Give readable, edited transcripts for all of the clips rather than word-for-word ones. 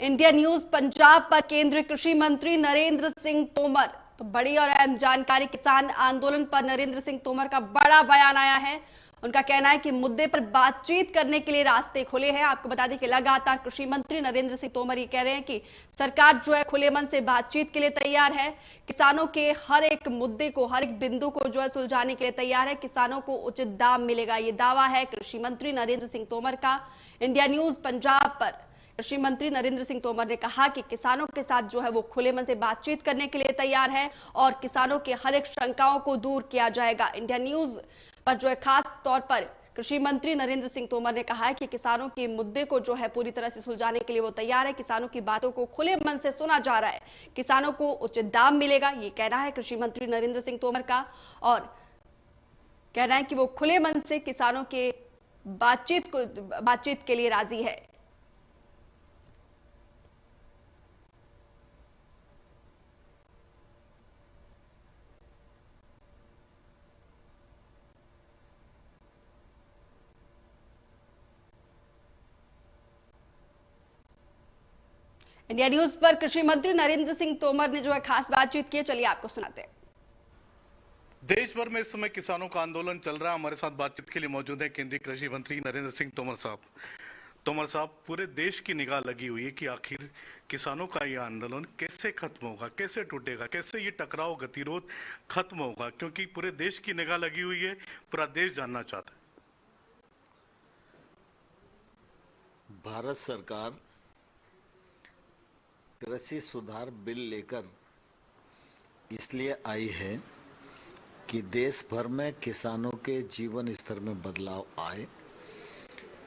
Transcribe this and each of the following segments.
India news Punjab पर केंद्रीय कृषि मंत्री नरेंद्र सिंह तोमर। तो बड़ी और अहम जानकारी, किसान आंदोलन पर नरेंद्र सिंह तोमर का बड़ा बयान आया है। उनका कहना है कि मुद्दे पर बातचीत करने के लिए रास्ते खुले हैं। आपको बता दें कि लगातार कृषि मंत्री नरेंद्र सिंह तोमर ये कह रहे हैं कि सरकार जो है खुले मन से बातचीत के लिए तैयार है। किसानों के हर एक मुद्दे को, हर एक बिंदु को जो है सुलझाने के लिए तैयार है। किसानों को उचित दाम मिलेगा, ये दावा है कृषि मंत्री नरेंद्र सिंह तोमर का। इंडिया न्यूज पंजाब पर कृषि मंत्री नरेंद्र सिंह तोमर ने कहा कि किसानों के साथ जो है वो खुले मन से बातचीत करने के लिए तैयार है और किसानों के हर एक शंकाओं को दूर किया जाएगा। इंडिया न्यूज पर जो है खास तौर पर कृषि मंत्री नरेंद्र सिंह तोमर ने कहा है कि किसानों के मुद्दे को जो है पूरी तरह से सुलझाने के लिए वो तैयार है। किसानों की बातों को खुले मन से सुना जा रहा है, किसानों को उचित दाम मिलेगा, ये कहना है कृषि मंत्री नरेंद्र सिंह तोमर का। और कहना है कि वो खुले मन से किसानों के बातचीत के लिए राजी है। इंडिया न्यूज पर कृषि मंत्री नरेंद्र सिंह तोमर ने जो है खास बातचीत की। चलिए आपको सुनाते हैं। देश भर में इस समय किसानों का आंदोलन चल रहा है। हमारे साथ बातचीत के लिए मौजूद है केंद्रीय कृषि मंत्री नरेंद्र सिंह तोमर साहब। तोमर साहब, पूरे देश की निगाह लगी हुई है कि आखिर किसानों का यह आंदोलन कैसे खत्म होगा, कैसे टूटेगा, कैसे ये टकराव गतिरोध खत्म होगा, क्योंकि पूरे देश की निगाह लगी हुई है, पूरा देश जानना चाहता है। भारत सरकार कृषि सुधार बिल लेकर इसलिए आई है कि देश भर में किसानों के जीवन स्तर में बदलाव आए,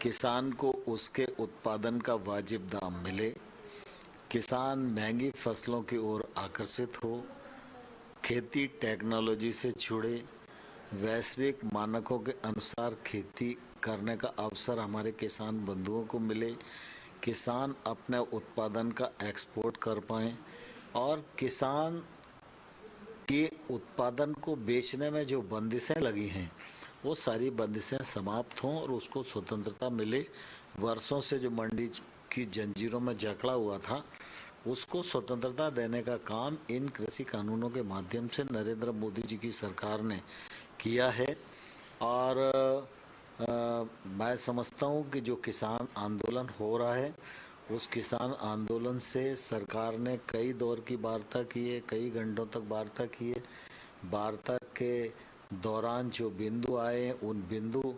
किसान को उसके उत्पादन का वाजिब दाम मिले, किसान महंगी फसलों की ओर आकर्षित हो, खेती टेक्नोलॉजी से जुड़े, वैश्विक मानकों के अनुसार खेती करने का अवसर हमारे किसान बंधुओं को मिले, किसान अपने उत्पादन का एक्सपोर्ट कर पाएं और किसान के उत्पादन को बेचने में जो बंदिशें लगी हैं वो सारी बंदिशें समाप्त हों और उसको स्वतंत्रता मिले। वर्षों से जो मंडी की जंजीरों में जकड़ा हुआ था उसको स्वतंत्रता देने का काम इन कृषि कानूनों के माध्यम से नरेंद्र मोदी जी की सरकार ने किया है। और मैं समझता हूँ कि जो किसान आंदोलन हो रहा है उस किसान आंदोलन से सरकार ने कई दौर की वार्ता की है, कई घंटों तक वार्ता की है। वार्ता के दौरान जो बिंदु आए उन बिंदु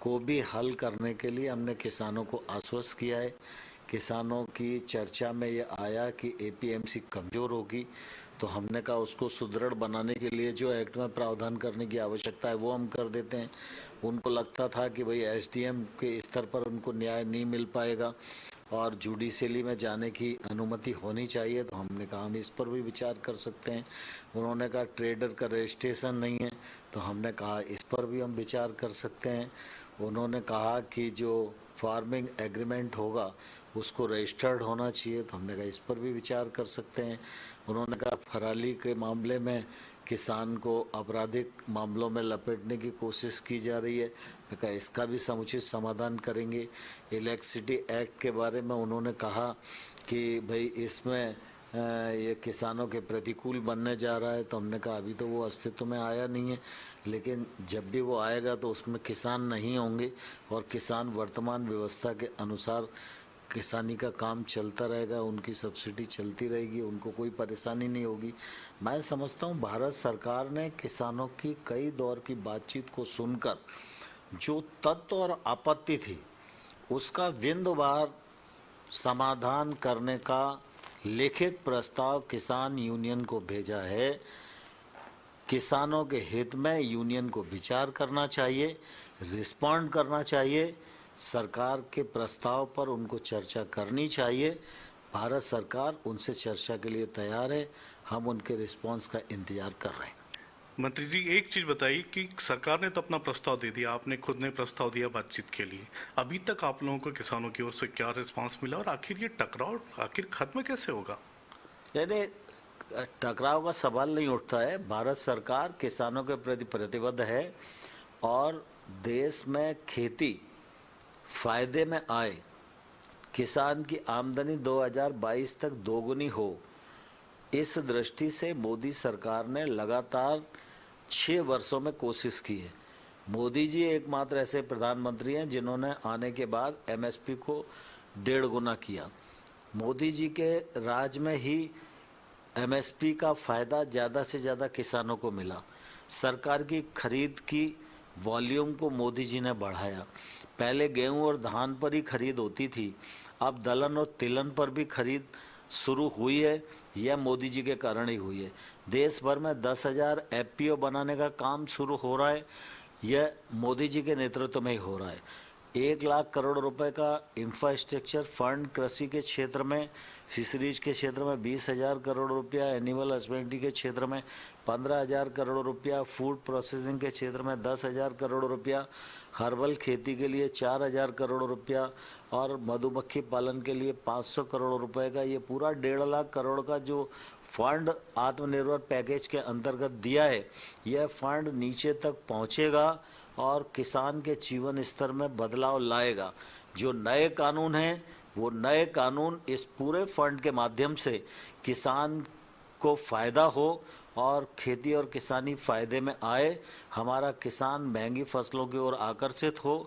को भी हल करने के लिए हमने किसानों को आश्वस्त किया है। किसानों की चर्चा में ये आया कि एपीएमसी कमजोर होगी, तो हमने कहा उसको सुदृढ़ बनाने के लिए जो एक्ट में प्रावधान करने की आवश्यकता है वो हम कर देते हैं। उनको लगता था कि भाई एसडीएम के स्तर पर उनको न्याय नहीं मिल पाएगा और जुडिशियली में जाने की अनुमति होनी चाहिए, तो हमने कहा हम इस पर भी विचार कर सकते हैं। उन्होंने कहा ट्रेडर का रजिस्ट्रेशन नहीं है, तो हमने कहा इस पर भी हम विचार कर सकते हैं। उन्होंने कहा कि जो फार्मिंग एग्रीमेंट होगा उसको रजिस्टर्ड होना चाहिए, तो हमने कहा इस पर भी विचार कर सकते हैं। उन्होंने कहा पराली के मामले में किसान को आपराधिक मामलों में लपेटने की कोशिश की जा रही है, मैं कहा इसका भी समुचित समाधान करेंगे। इलेक्ट्रिसिटी एक्ट के बारे में उन्होंने कहा कि भाई इसमें ये किसानों के प्रतिकूल बनने जा रहा है, तो हमने कहा अभी तो वो अस्तित्व में आया नहीं है, लेकिन जब भी वो आएगा तो उसमें किसान नहीं होंगे और किसान वर्तमान व्यवस्था के अनुसार किसानी का काम चलता रहेगा, उनकी सब्सिडी चलती रहेगी, उनको कोई परेशानी नहीं होगी। मैं समझता हूँ भारत सरकार ने किसानों की कई दौर की बातचीत को सुनकर जो तथ्य और आपत्ति थी उसका बिंदुवार समाधान करने का लिखित प्रस्ताव किसान यूनियन को भेजा है। किसानों के हित में यूनियन को विचार करना चाहिए, रिस्पॉन्ड करना चाहिए, सरकार के प्रस्ताव पर उनको चर्चा करनी चाहिए। भारत सरकार उनसे चर्चा के लिए तैयार है, हम उनके रिस्पांस का इंतजार कर रहे हैं। मंत्री जी, एक चीज बताइए कि सरकार ने तो अपना प्रस्ताव दे दिया, आपने खुद ने प्रस्ताव दिया बातचीत के लिए, अभी तक आप लोगों को किसानों की ओर से क्या रिस्पांस मिला और आखिर ये टकराव आखिर खत्म कैसे होगा? यानी टकराव का सवाल नहीं उठता है। भारत सरकार किसानों के प्रति प्रतिबद्ध है और देश में खेती फायदे में आए, किसान की आमदनी 2022 तक दोगुनी हो, इस दृष्टि से मोदी सरकार ने लगातार 6 वर्षों में कोशिश की है। मोदी जी एकमात्र ऐसे प्रधानमंत्री हैं जिन्होंने आने के बाद एमएसपी को 1.5 गुना किया। मोदी जी के राज में ही एमएसपी का फायदा ज़्यादा से ज़्यादा किसानों को मिला। सरकार की खरीद की वॉल्यूम को मोदी जी ने बढ़ाया। पहले गेहूं और धान पर ही खरीद होती थी, अब दलहन और तिलहन पर भी खरीद शुरू हुई है। यह मोदी जी के कारण ही हुई है। देश भर में 10,000 एफपीओ बनाने का काम शुरू हो रहा है, यह मोदी जी के नेतृत्व में ही हो रहा है। 1 लाख करोड़ रुपए का इंफ्रास्ट्रक्चर फंड कृषि के क्षेत्र में, फिशरीज के क्षेत्र में 20,000 करोड़ रुपया, एनिमल हस्बेंड्री के क्षेत्र में 15,000 करोड़ रुपया, फूड प्रोसेसिंग के क्षेत्र में 10,000 करोड़ रुपया, हर्बल खेती के लिए 4,000 करोड़ रुपया और मधुमक्खी पालन के लिए 500 करोड़ रुपए का ये पूरा 1.5 लाख करोड़ का जो फंड आत्मनिर्भर पैकेज के अंतर्गत दिया है, यह फंड नीचे तक पहुंचेगा और किसान के जीवन स्तर में बदलाव लाएगा। जो नए कानून हैं, वो नए कानून इस पूरे फंड के माध्यम से किसान को फायदा हो और खेती और किसानी फायदे में आए, हमारा किसान महंगी फसलों की ओर आकर्षित हो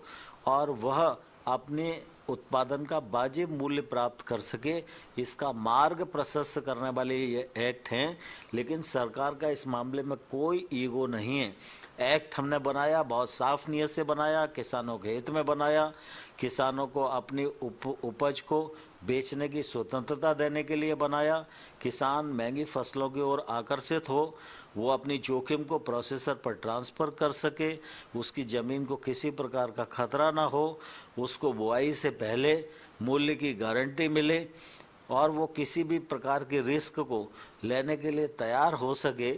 और वह अपने उत्पादन का वाजिब मूल्य प्राप्त कर सके, इसका मार्ग प्रशस्त करने वाले ये एक्ट हैं। लेकिन सरकार का इस मामले में कोई ईगो नहीं है। एक्ट हमने बनाया, बहुत साफ नीयत से बनाया, किसानों के हित में बनाया, किसानों को अपनी उपज को बेचने की स्वतंत्रता देने के लिए बनाया। किसान महंगी फसलों की ओर आकर्षित हो, वो अपनी जोखिम को प्रोसेसर पर ट्रांसफ़र कर सके, उसकी ज़मीन को किसी प्रकार का खतरा ना हो, उसको बुआई से पहले मूल्य की गारंटी मिले और वो किसी भी प्रकार के रिस्क को लेने के लिए तैयार हो सके।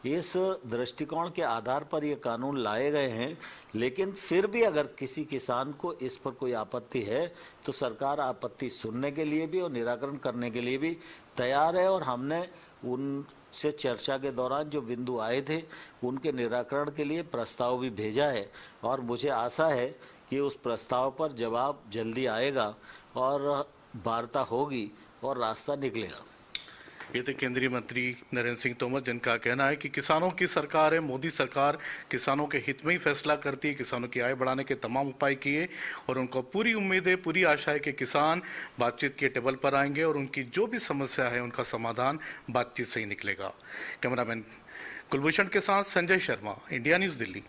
इस दृष्टिकोण के आधार पर ये कानून लाए गए हैं। लेकिन फिर भी अगर किसी किसान को इस पर कोई आपत्ति है तो सरकार आपत्ति सुनने के लिए भी और निराकरण करने के लिए भी तैयार है और हमने उनसे चर्चा के दौरान जो बिंदु आए थे उनके निराकरण के लिए प्रस्ताव भी भेजा है और मुझे आशा है कि उस प्रस्ताव पर जवाब जल्दी आएगा और वार्ता होगी और रास्ता निकलेगा। ये थे केंद्रीय मंत्री नरेंद्र सिंह तोमर, जिनका कहना है कि किसानों की सरकार है, मोदी सरकार किसानों के हित में ही फैसला करती है, किसानों की आय बढ़ाने के तमाम उपाय किए और उनको पूरी उम्मीद है, पूरी आशा है कि किसान बातचीत के टेबल पर आएंगे और उनकी जो भी समस्या है उनका समाधान बातचीत से ही निकलेगा। कैमरामैन कुलभूषण के साथ संजय शर्मा, इंडिया न्यूज, दिल्ली।